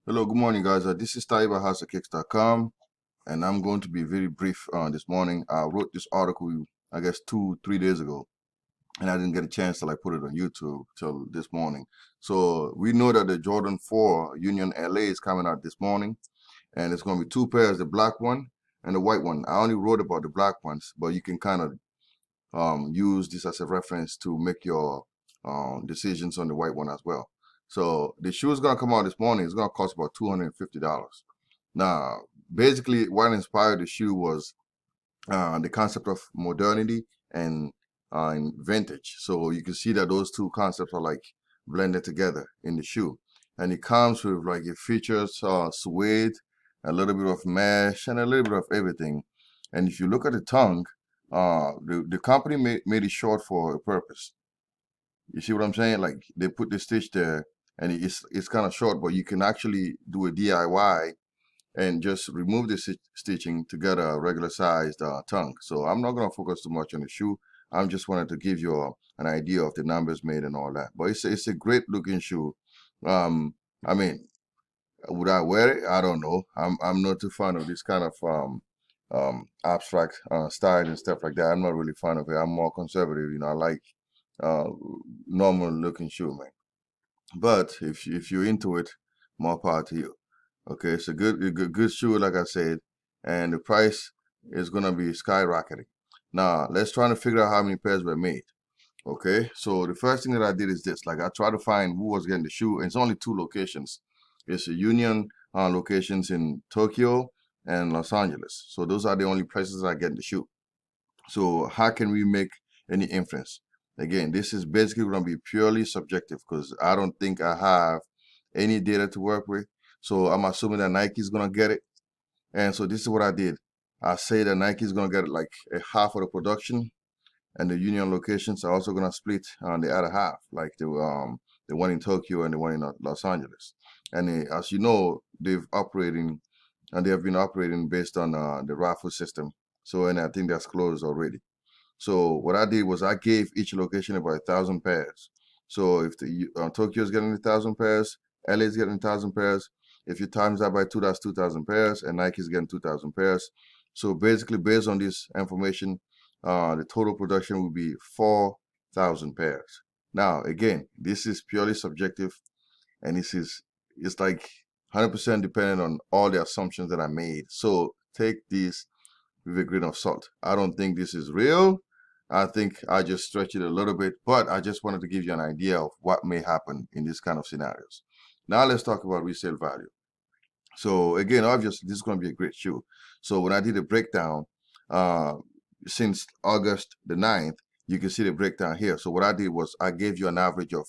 Hello, good morning, guys. This is TaibaHouseOfKicks.com, and I'm going to be very brief this morning. I wrote this article, I guess, 3 days ago, and I didn't get a chance to put it on YouTube till this morning. So we know that the Jordan 4 Union LA is coming out this morning, and it's going to be two pairs, the black one and the white one. I only wrote about the black ones, but you can kind of use this as a reference to make your decisions on the white one as well. So the shoe is gonna come out this morning. It's gonna cost about $250. Now, basically, what inspired the shoe was the concept of modernity and vintage. So you can see that those two concepts are blended together in the shoe, and it comes with it features suede, a little bit of mesh, and a little bit of everything. And if you look at the tongue, the company made it short for a purpose. You see what I'm saying? Like they put the stitch there, and it's kind of short, but you can actually do a DIY and just remove the stitching to get a regular sized tongue. So I'm not gonna focus too much on the shoe. I'm just wanted to give you an idea of the numbers made and all that. But it's a great looking shoe. Um, I mean, would I wear it? I don't know. I'm not too fan of this kind of abstract style and stuff like that. I'm not really fan of it. I'm more conservative. I like uh, normal looking shoe, man. But if you're into it, more power to you. Okay, it's a good shoe, like I said, and the price is gonna be skyrocketing. Now let's try to figure out how many pairs were made. Okay, so the first thing that I did is this. I tried to find who was getting the shoe, and it's only two locations. It's a Union locations in Tokyo and Los Angeles. So those are the only places I get the shoe. So how can we make any inference? Again, this is basically going to be purely subjective because I don't think I have any data to work with. So I'm assuming that Nike is going to get it. And so this is what I did. I say that Nike is going to get like a half of the production, and the Union locations are also going to split on the other half, like the one in Tokyo and the one in Los Angeles. And as you know, they have been operating based on the raffle system. So, and I think that's closed already. So what I did was I gave each location about 1,000 pairs. So if the Tokyo is getting 1,000 pairs, LA is getting 1,000 pairs. If you times that by two, that's 2,000 pairs, and Nike is getting 2,000 pairs. So basically, based on this information, the total production will be 4,000 pairs. Now, again, this is purely subjective, and it's like 100% dependent on all the assumptions that I made. So take this with a grain of salt. I don't think this is real. I think I just stretch it a little bit, but I just wanted to give you an idea of what may happen in this kind of scenarios. Now let's talk about resale value. So again, obviously this is going to be a great shoe. So when I did a breakdown, uh, since August the 9th, you can see the breakdown here. So what I did was I gave you an average of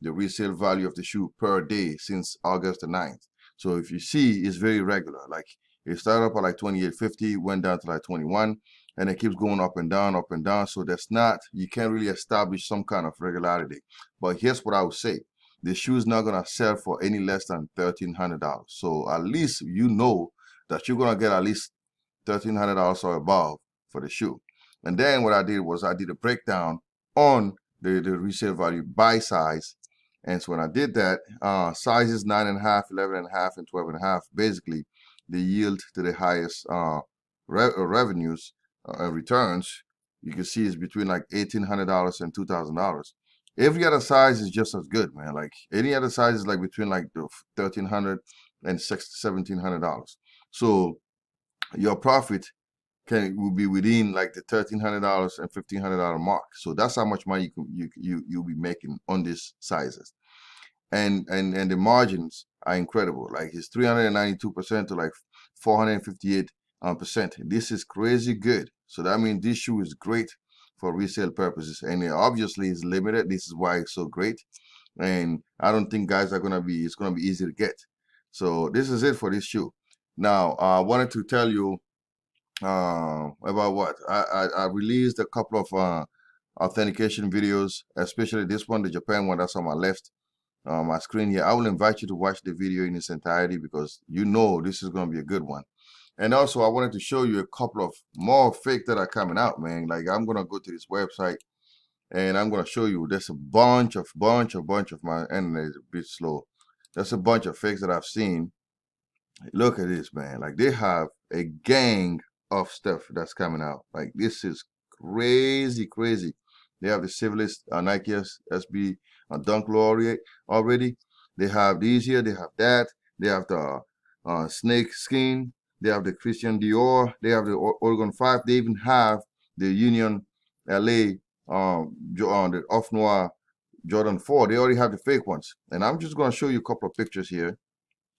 the resale value of the shoe per day since August the 9th. So if you see, it's very regular. Like it started up at like 28.50, went down to like 21, and it keeps going up and down, up and down. So that's not, you can't really establish some kind of regularity. But here's what I would say. The shoe is not gonna sell for any less than $1,300. So at least you know that you're gonna get at least $1,300 or above for the shoe. And then what I did was I did a breakdown on the resale value by size. And so when I did that, sizes 9.5, 11.5, and 12.5, basically the yield to the highest revenues and returns, you can see is between like $1,800 and $2,000. Every other size is just as good, man. Like any other size is like between like the $1,300 and $1,700. So your profit will be within like the $1,300 and $1,500 mark. So that's how much money you'll be making on these sizes. And the margins are incredible. Like it's 392% to like 458%. This is crazy good. So that means this shoe is great for resale purposes, and it obviously is limited. This is why it's so great. And I don't think guys are gonna be. It's gonna be easy to get. So this is it for this shoe. Now I wanted to tell you about what I released a couple of authentication videos, especially this one, the Japan one that's on my left my screen here. I will invite you to watch the video in its entirety because you know this is going to be a good one. And also I wanted to show you a couple of more fake that are coming out, man. Like I'm going to go to this website and I'm going to show you there's a bunch of my internet is a bit slow. There's a bunch of fakes that I've seen Look at this, man. Like they have a gang of stuff that's coming out. Like this is crazy, crazy. They have the Civilist Nike SB Dunk Laureate already. They have these here. They have that. They have the Snake Skin. They have the Christian Dior. They have the Oregon 5. They even have the Union LA the Off Noir Jordan 4. They already have the fake ones. And I'm just going to show you a couple of pictures here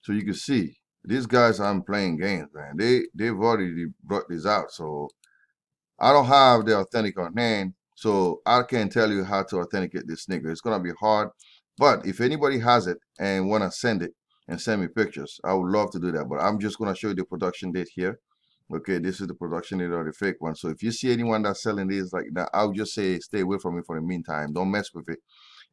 so you can see these guys aren't playing games, man. They've already brought this out. So I don't have the authentic on hand, so I can't tell you how to authenticate this sneaker. It's gonna be hard. But if anybody has it and wanna send it and send me pictures, I would love to do that. But I'm just gonna show you the production date here. Okay, this is the production date of the fake one. So if you see anyone that's selling these like that, I'll just say stay away from it for the meantime. Don't mess with it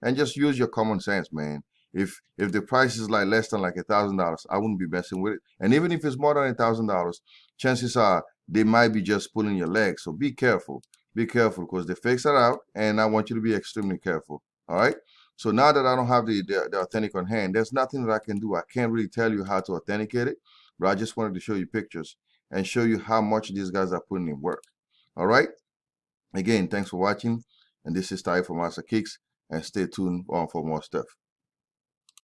and just use your common sense, man. If the price is like less than like $1,000, I wouldn't be messing with it. And even if it's more than $1,000, chances are they might be just pulling your leg. So be careful. Be careful because the fakes are out, and I want you to be extremely careful. All right. So now that I don't have the authentic on hand, there's nothing that I can do. I can't really tell you how to authenticate it, but I just wanted to show you pictures and show you how much these guys are putting in work. All right. Again, thanks for watching. And this is Ty from Master Kicks. And stay tuned for more stuff.